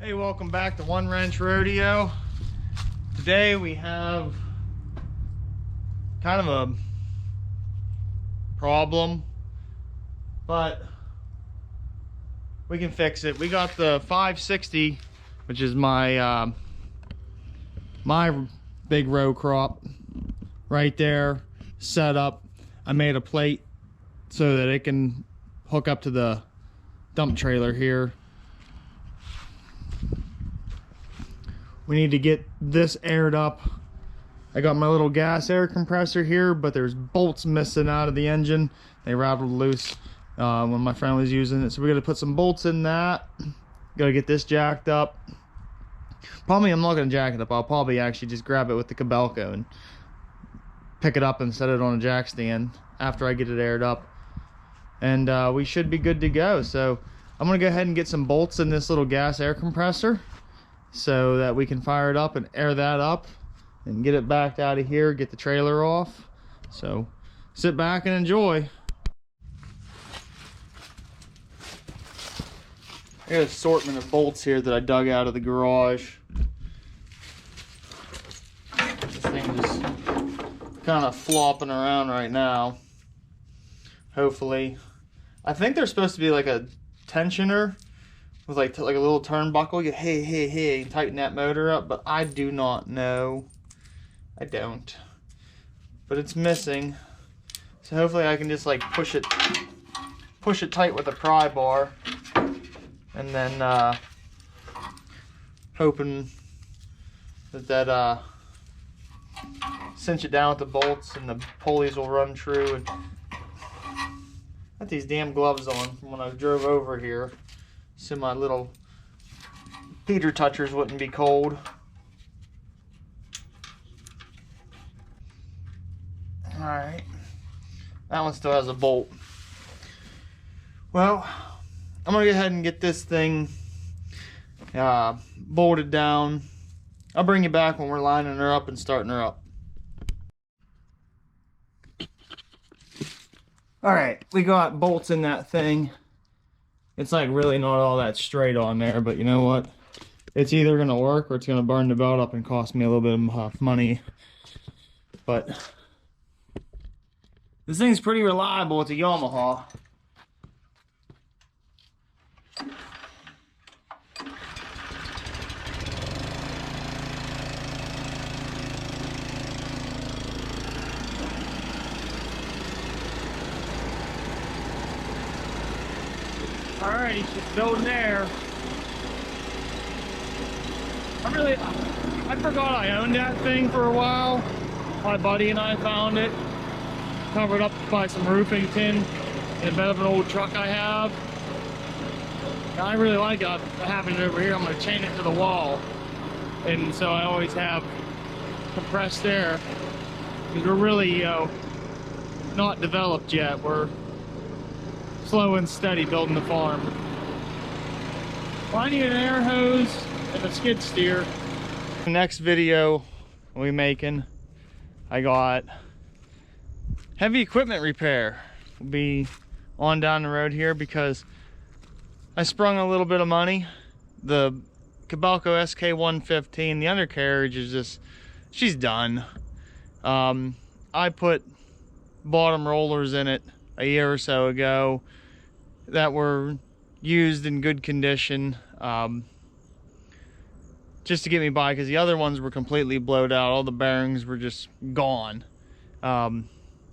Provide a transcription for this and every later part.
Hey, welcome back to One Wrench Rodeo. Today we have kind of a problem, but we can fix it. We got the 560, which is my my big row crop right there set up. I made a plate so that it can hook up to the dump trailer here. We need to get this aired up. I got my little gas air compressor here, but there's bolts missing out of the engine. They rattled loose when my friend was using it. So we got to put some bolts in that. Got to get this jacked up. Probably I'm not going to jack it up. I'll probably actually just grab it with the Cabelco and pick it up and set it on a jack stand after I get it aired up. And we should be good to go. So I'm going to go ahead and get some bolts in this little gas air compressor, so that we can fire it up and air that up and get it backed out of here, get the trailer off. So sit back and enjoy. I got an assortment of bolts here that I dug out of the garage. This thing is kind of flopping around right now. Hopefully. I think there's supposed to be like a tensioner with like a little turnbuckle. You hey, tighten that motor up, but I do not know. I don't. But it's missing. So hopefully I can just like push it tight with a pry bar, and then hoping that cinch it down with the bolts and the pulleys will run true. And got these damn gloves on from when I drove over here, so my little heater touchers wouldn't be cold. Alright, that one still has a bolt. Well, I'm gonna go ahead and get this thing bolted down. I'll bring you back when we're lining her up and starting her up. Alright, we got bolts in that thing. It's like really not all that straight on there, but you know what? It's either gonna work or it's gonna burn the belt up and cost me a little bit of money. But this thing's pretty reliable. It's a Yamaha. Alright, he's just building there. I forgot I owned that thing for a while. My buddy and I found it, covered up by some roofing tin in a bed of an old truck I have. And I really like having it over here. I'm going to chain it to the wall, and so I always have compressed air, because we're really not developed yet. We're slow and steady building the farm. Well, I need an air hose and a skid steer. The next video we'll be making, I got heavy equipment repair. Will be on down the road here because I sprung a little bit of money. The Cabelco SK115, the undercarriage is just, she's done. I put bottom rollers in it a year or so ago that were used in good condition, just to get me by, because the other ones were completely blowed out. All the bearings were just gone.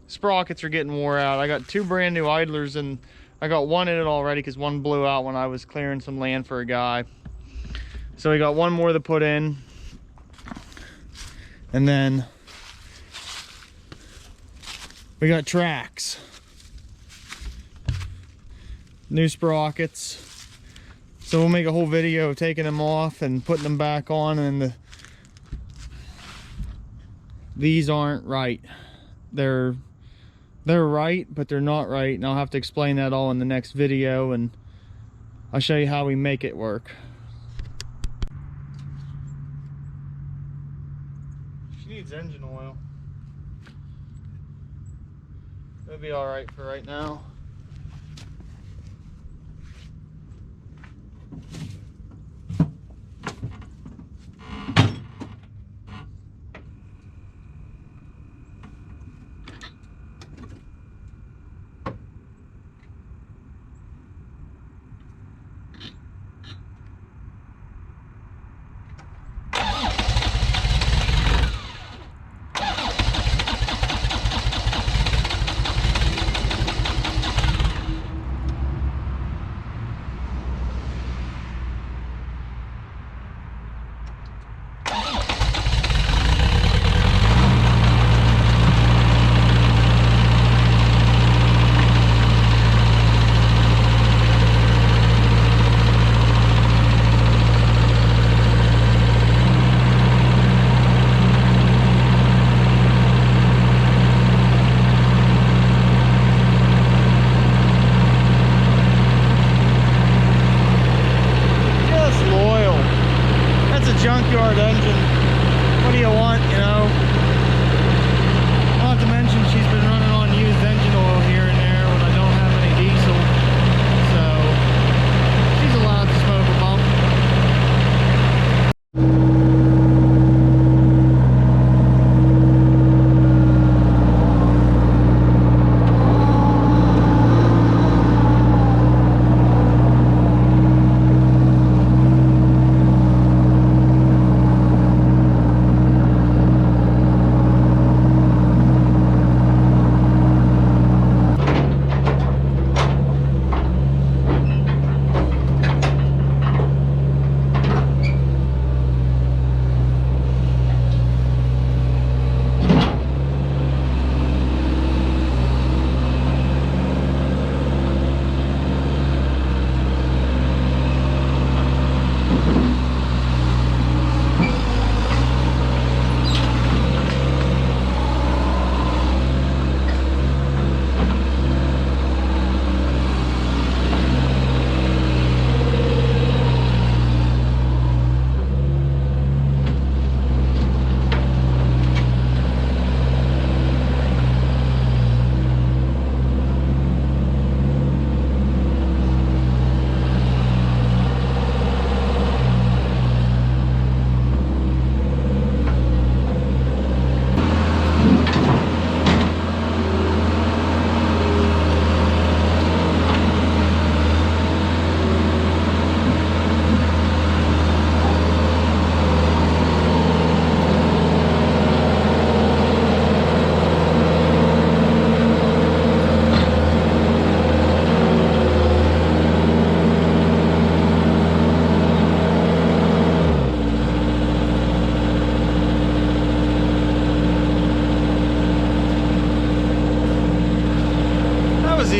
Sprockets are getting wore out. I got two brand new idlers, and I got one in it already because one blew out when I was clearing some land for a guy. So we got one more to put in, and then we got tracks, new sprockets. So we'll make a whole video of taking them off and putting them back on, and these aren't right. They're right, but they're not right, and I'll have to explain that all in the next video, and I'll show you how we make it work. She needs engine oil. It'll be all right for right now.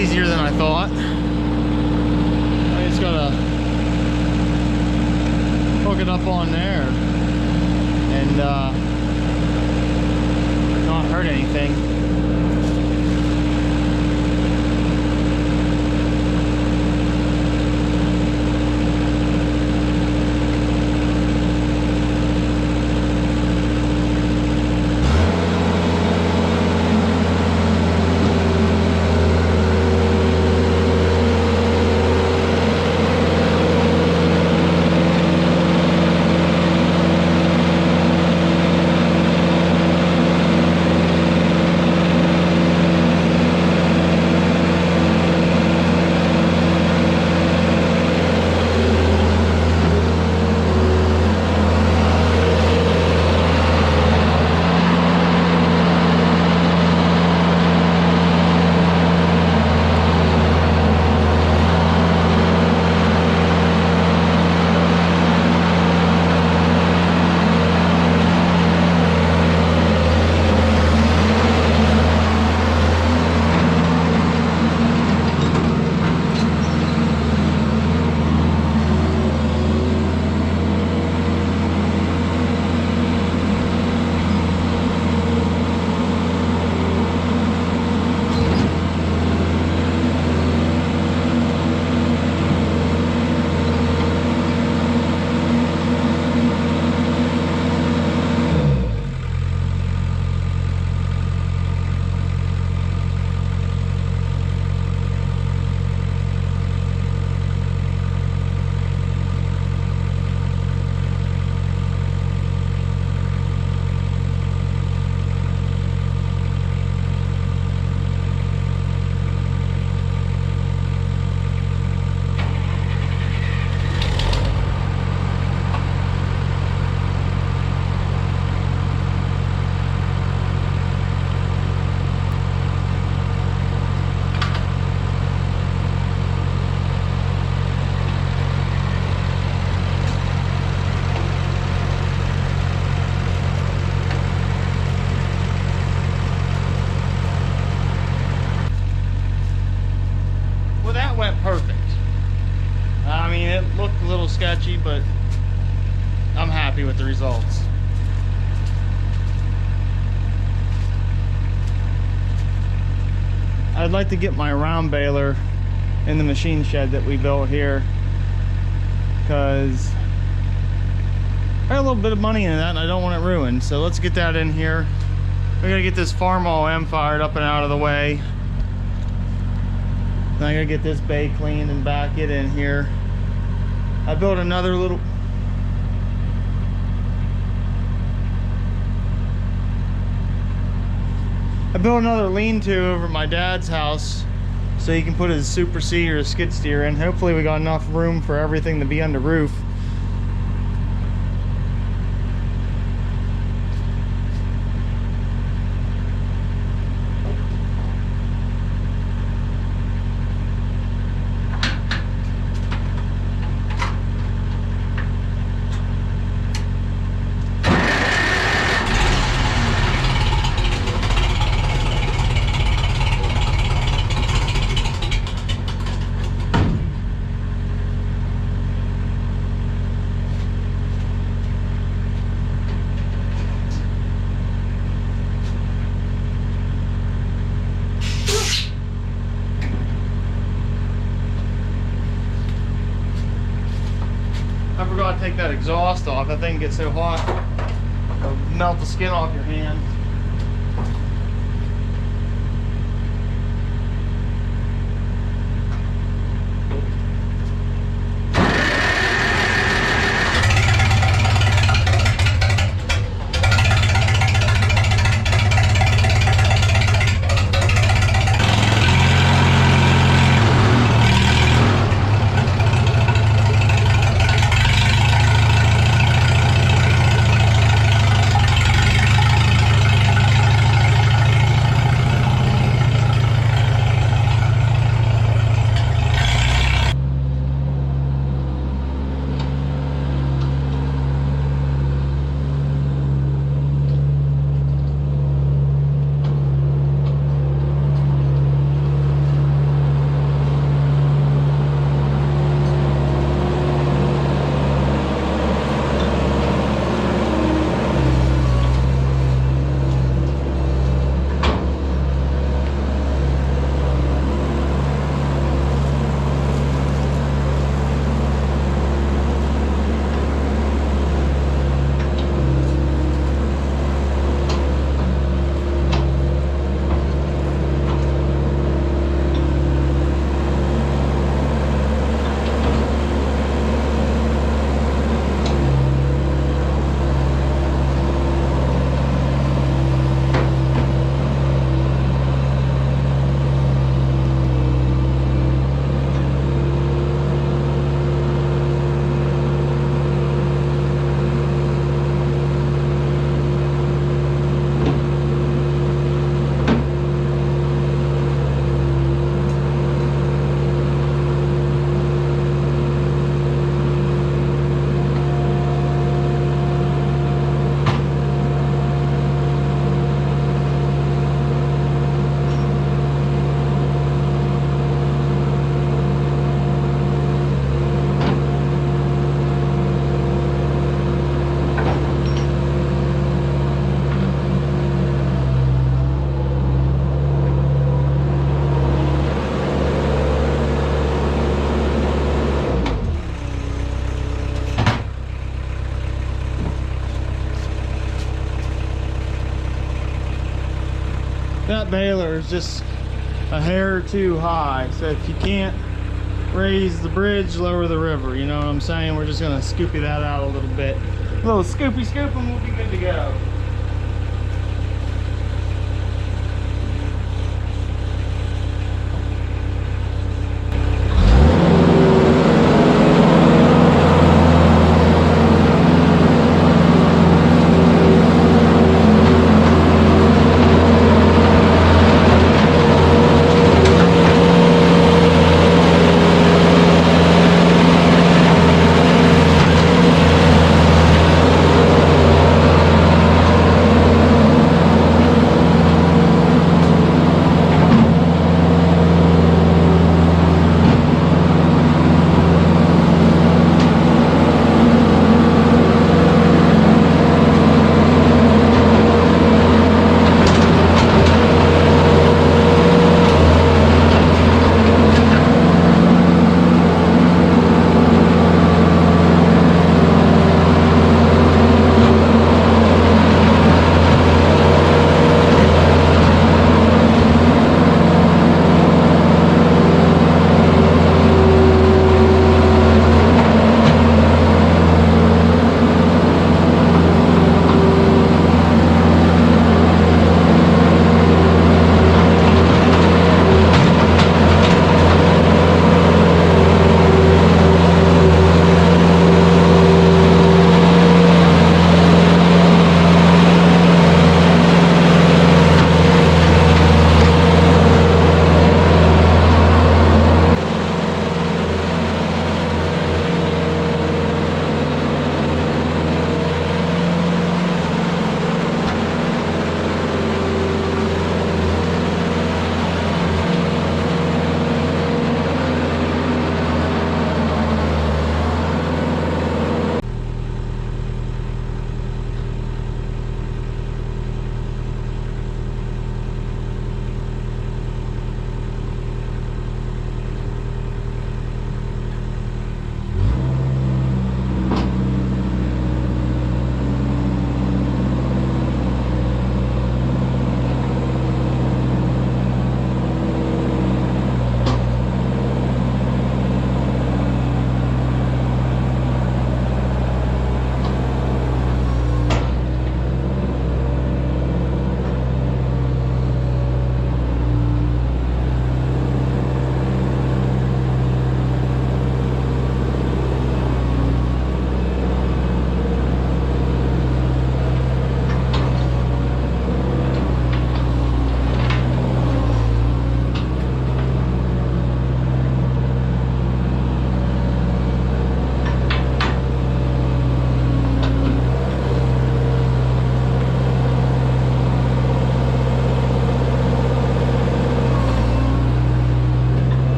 easier than I thought. I just gotta hook it up on there and not hurt anything. Perfect. I mean, it looked a little sketchy, but I'm happy with the results. I'd like to get my round baler in the machine shed that we built here, because I got a little bit of money in that and I don't want it ruined. So let's get that in here. We gotta get this Farmall M fired up and out of the way. Then I gotta get this bay cleaned and back it in here. I built another little... I built another lean-to over at my dad's house so he can put his Super C or his skid steer in. Hopefully we got enough room for everything to be under roof. I forgot to take that exhaust off. That thing gets so hot, it'll melt the skin off your hand. that baler is just a hair or two high. So if you can't raise the bridge, lower the river. You know what I'm saying? We're just gonna scoopy that out a little bit. A little scoopy scoop and we'll be good to go.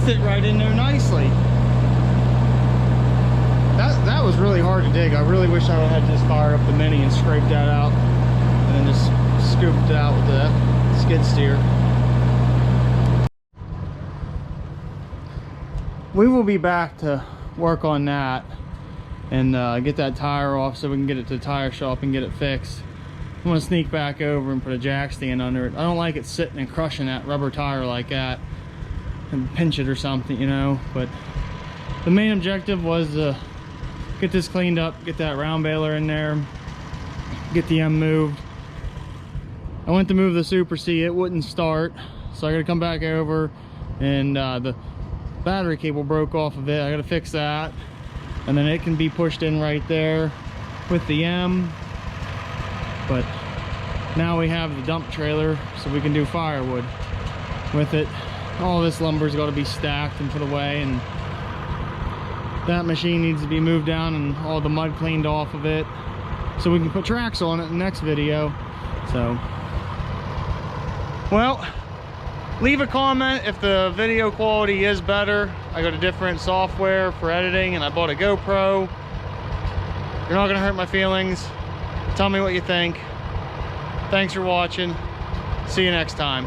fit right in there nicely. That was really hard to dig. I really wish I had just fired up the Mini and scraped that out and then just scooped it out with the skid steer. We will be back to work on that and get that tire off so we can get it to the tire shop and get it fixed. I'm gonna sneak back over and put a jack stand under it. I don't like it sitting and crushing that rubber tire like that and pinch it or something, you know. But the main objective was to get this cleaned up, get that round baler in there, get the M moved. I went to move the Super C, it wouldn't start, so I gotta come back over, and the battery cable broke off of it. I gotta fix that, and then it can be pushed in right there with the M. But now we have the dump trailer, so we can do firewood with it. All this lumber's got to be stacked and put away, and that machine needs to be moved down and all the mud cleaned off of it so we can put tracks on it in the next video. So, well, leave a comment if the video quality is better. I got a different software for editing, and I bought a GoPro. You're not gonna hurt my feelings. Tell me what you think. Thanks for watching. See you next time.